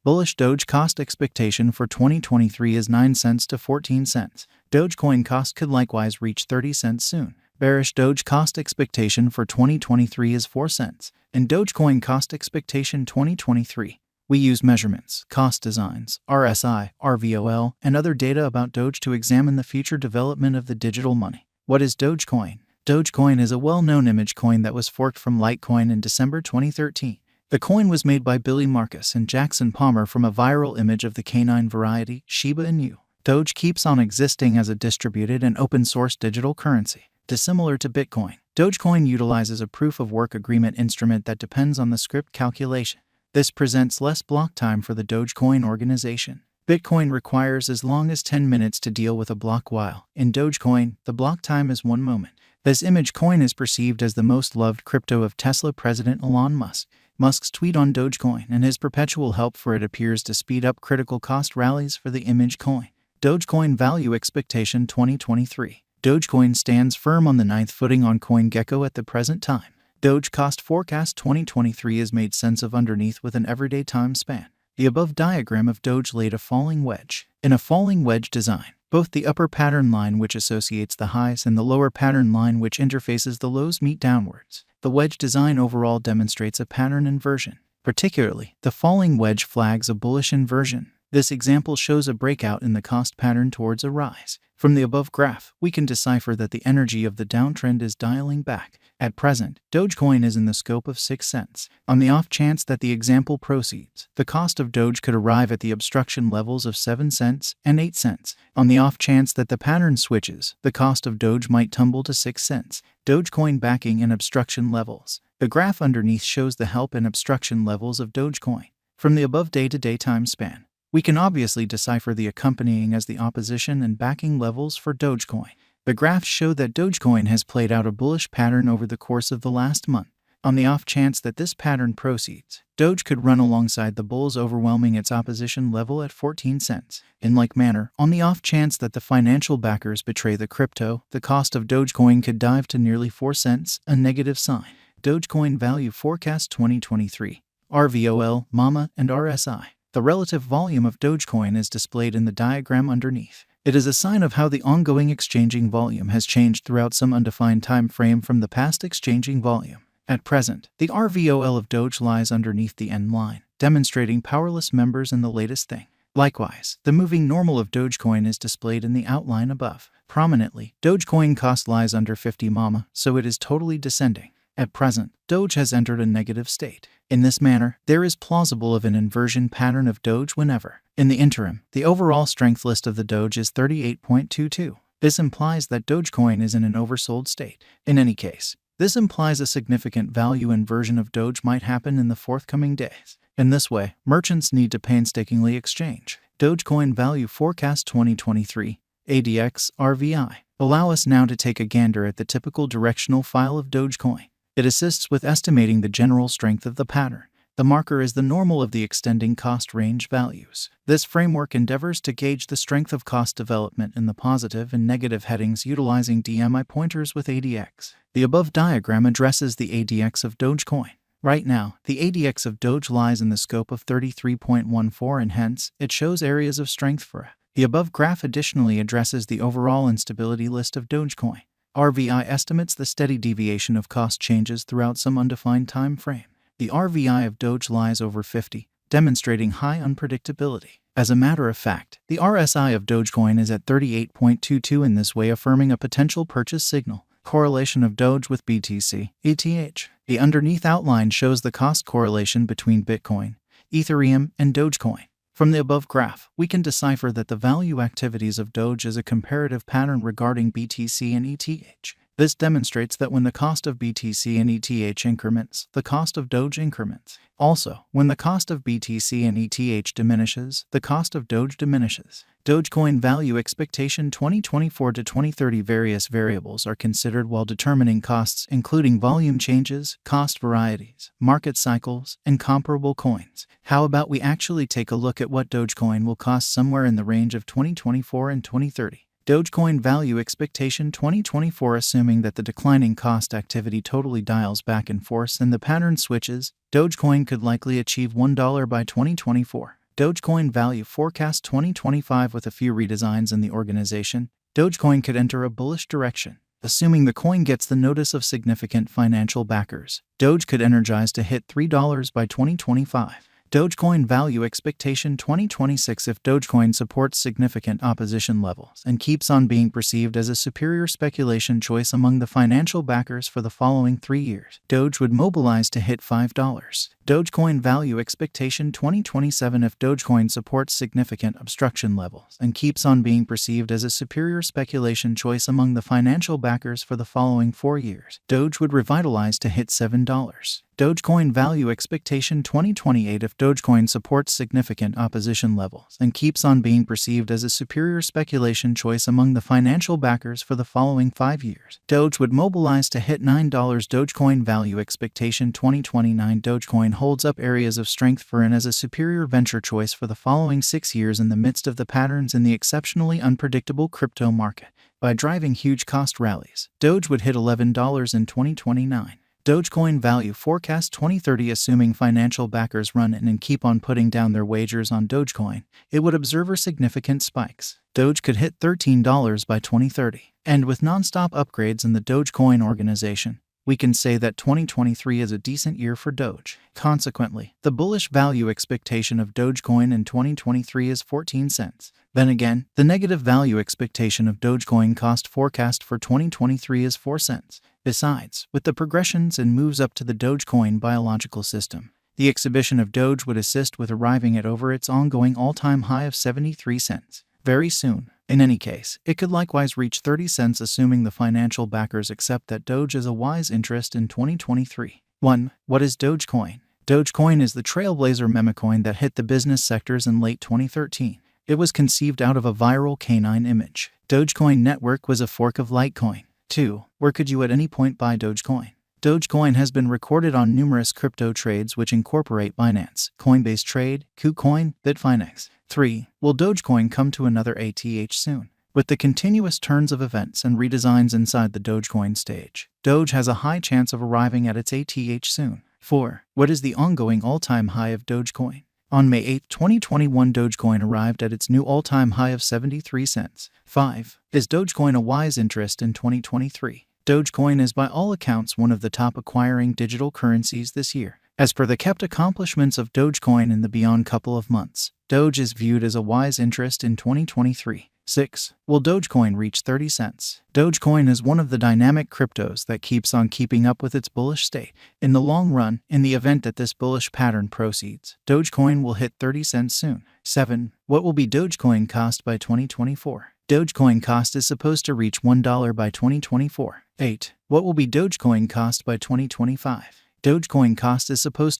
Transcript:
Bullish Doge cost expectation for 2023 is 9 cents to 14 cents. Dogecoin cost could likewise reach 30 cents soon. Bearish Doge cost expectation for 2023 is 4 cents. And Dogecoin cost expectation 2023. We use measurements, cost designs, RSI, RVOL, and other data about Doge to examine the future development of the digital money. What is Dogecoin? Dogecoin is a well-known image coin that was forked from Litecoin in December 2013. The coin was made by Billy Marcus and Jackson Palmer from a viral image of the canine variety, Shiba Inu. Doge keeps on existing as a distributed and open-source digital currency. Dissimilar to Bitcoin, Dogecoin utilizes a proof-of-work agreement instrument that depends on the script calculation. This presents less block time for the Dogecoin organization. Bitcoin requires as long as 10 minutes to deal with a block, while in Dogecoin, the block time is 1 moment. This image coin is perceived as the most loved crypto of Tesla President Elon Musk. Musk's tweet on Dogecoin and his perpetual help for it appears to speed up critical cost rallies for the image coin. Dogecoin value expectation 2023. Dogecoin stands firm on the 9th footing on CoinGecko at the present time. Doge cost forecast 2023 is made sense of underneath with an everyday time span. The above diagram of Doge laid a falling wedge. In a falling wedge design, both the upper pattern line which associates the highs and the lower pattern line which interfaces the lows meet downwards. The wedge design overall demonstrates a pattern inversion. Particularly, the falling wedge flags a bullish inversion. This example shows a breakout in the cost pattern towards a rise. From the above graph, we can decipher that the energy of the downtrend is dialing back. At present, Dogecoin is in the scope of 6 cents. On the off chance that the example proceeds, the cost of Doge could arrive at the obstruction levels of 7 cents and 8 cents. On the off chance that the pattern switches, the cost of Doge might tumble to 6 cents. Dogecoin backing and obstruction levels. The graph underneath shows the help and obstruction levels of Dogecoin. From the above day-to-day time span, we can obviously decipher the accompanying as the opposition and backing levels for Dogecoin. The graphs show that Dogecoin has played out a bullish pattern over the course of the last month. On the off chance that this pattern proceeds, Doge could run alongside the bulls, overwhelming its opposition level at 14 cents. In like manner, on the off chance that the financial backers betray the crypto, the cost of Dogecoin could dive to nearly 4 cents, a negative sign. Dogecoin value forecast 2023. RVOL, MAMA, and RSI. The relative volume of Dogecoin is displayed in the diagram underneath. It is a sign of how the ongoing exchanging volume has changed throughout some undefined time frame from the past exchanging volume. At present, the RVOL of Doge lies underneath the end line, demonstrating powerless members in the latest thing. Likewise, the moving normal of Dogecoin is displayed in the outline above. Prominently, Dogecoin cost lies under 50 MAMA, so it is totally descending. At present, Doge has entered a negative state. In this manner, there is plausible of an inversion pattern of Doge whenever. In the interim, the overall strength list of the Doge is 38.22. This implies that Dogecoin is in an oversold state. In any case, this implies a significant value inversion of Doge might happen in the forthcoming days. In this way, merchants need to painstakingly exchange. Dogecoin value forecast 2023, ADX, RVI. Allow us now to take a gander at the typical directional file of Dogecoin. It assists with estimating the general strength of the pattern. The marker is the normal of the extending cost range values. This framework endeavors to gauge the strength of cost development in the positive and negative headings utilizing DMI pointers with ADX. The above diagram addresses the ADX of Dogecoin. Right now, the ADX of Doge lies in the scope of 33.14 and hence, it shows areas of strength for it. The above graph additionally addresses the overall instability list of Dogecoin. RVI estimates the steady deviation of cost changes throughout some undefined time frame. The RVI of Doge lies over 50, demonstrating high unpredictability. As a matter of fact, the RSI of Dogecoin is at 38.22, in this way affirming a potential purchase signal. Correlation of Doge with BTC, ETH. The underneath outline shows the cost correlation between Bitcoin, Ethereum, and Dogecoin. From the above graph, we can decipher that the value activities of Doge is a comparative pattern regarding BTC and ETH. This demonstrates that when the cost of BTC and ETH increments, the cost of Doge increments. Also, when the cost of BTC and ETH diminishes, the cost of Doge diminishes. Dogecoin value expectation 2024 to 2030. Various variables are considered while determining costs, including volume changes, cost varieties, market cycles, and comparable coins. How about we actually take a look at what Dogecoin will cost somewhere in the range of 2024 and 2030. Dogecoin value expectation 2024. Assuming that the declining cost activity totally dials back in force and the pattern switches, Dogecoin could likely achieve $1 by 2024. Dogecoin Value Forecast 2025. With a few redesigns in the organization, Dogecoin could enter a bullish direction. Assuming the coin gets the notice of significant financial backers, Doge could energize to hit $3 by 2025. Dogecoin Value Expectation 2026. If Dogecoin supports significant opposition levels and keeps on being perceived as a superior speculation choice among the financial backers for the following 3 years, Doge would mobilize to hit $5. Dogecoin Value Expectation 2027. If Dogecoin supports significant obstruction levels and keeps on being perceived as a superior speculation choice among the financial backers for the following 4 years, Doge would revitalize to hit $7. Dogecoin Value Expectation 2028. If Dogecoin supports significant opposition levels and keeps on being perceived as a superior speculation choice among the financial backers for the following 5 years, Doge would mobilize to hit $9. Dogecoin Value Expectation 2029. Dogecoin holds up areas of strength for and as a superior venture choice for the following 6 years in the midst of the patterns in the exceptionally unpredictable crypto market. By driving huge cost rallies, Doge would hit $11 in 2029. Dogecoin Value Forecast 2030. Assuming financial backers run in and keep on putting down their wagers on Dogecoin, it would observe significant spikes. Doge could hit $13 by 2030. And with non-stop upgrades in the Dogecoin organization, we can say that 2023 is a decent year for Doge. Consequently, the bullish value expectation of Dogecoin in 2023 is 14 cents. Then again, the negative value expectation of Dogecoin cost forecast for 2023 is 4 cents. Besides, with the progressions and moves up to the Dogecoin biological system, the exhibition of Doge would assist with arriving at over its ongoing all-time high of 73 cents very soon. In any case, it could likewise reach 30 cents assuming the financial backers accept that Doge is a wise interest in 2023. 1. What is Dogecoin? Dogecoin is the trailblazer memecoin that hit the business sectors in late 2013. It was conceived out of a viral canine image. Dogecoin network was a fork of Litecoin. 2. Where could you at any point buy Dogecoin? Dogecoin has been recorded on numerous crypto trades which incorporate Binance, Coinbase Trade, KuCoin, Bitfinex. 3. Will Dogecoin come to another ATH soon? With the continuous turns of events and redesigns inside the Dogecoin stage, Doge has a high chance of arriving at its ATH soon. 4. What is the ongoing all-time high of Dogecoin? On May 8, 2021, Dogecoin arrived at its new all-time high of 73 cents. 5. Is Dogecoin a wise interest in 2023? Dogecoin is by all accounts one of the top acquiring digital currencies this year. As per the kept accomplishments of Dogecoin in the beyond couple of months, Doge is viewed as a wise interest in 2023. 6. Will Dogecoin reach 30 cents? Dogecoin is one of the dynamic cryptos that keeps on keeping up with its bullish state. In the long run, in the event that this bullish pattern proceeds, Dogecoin will hit 30 cents soon. 7. What will be Dogecoin cost by 2024? Dogecoin cost is supposed to reach $1 by 2024. 8. What will be Dogecoin cost by 2025? Dogecoin cost is supposed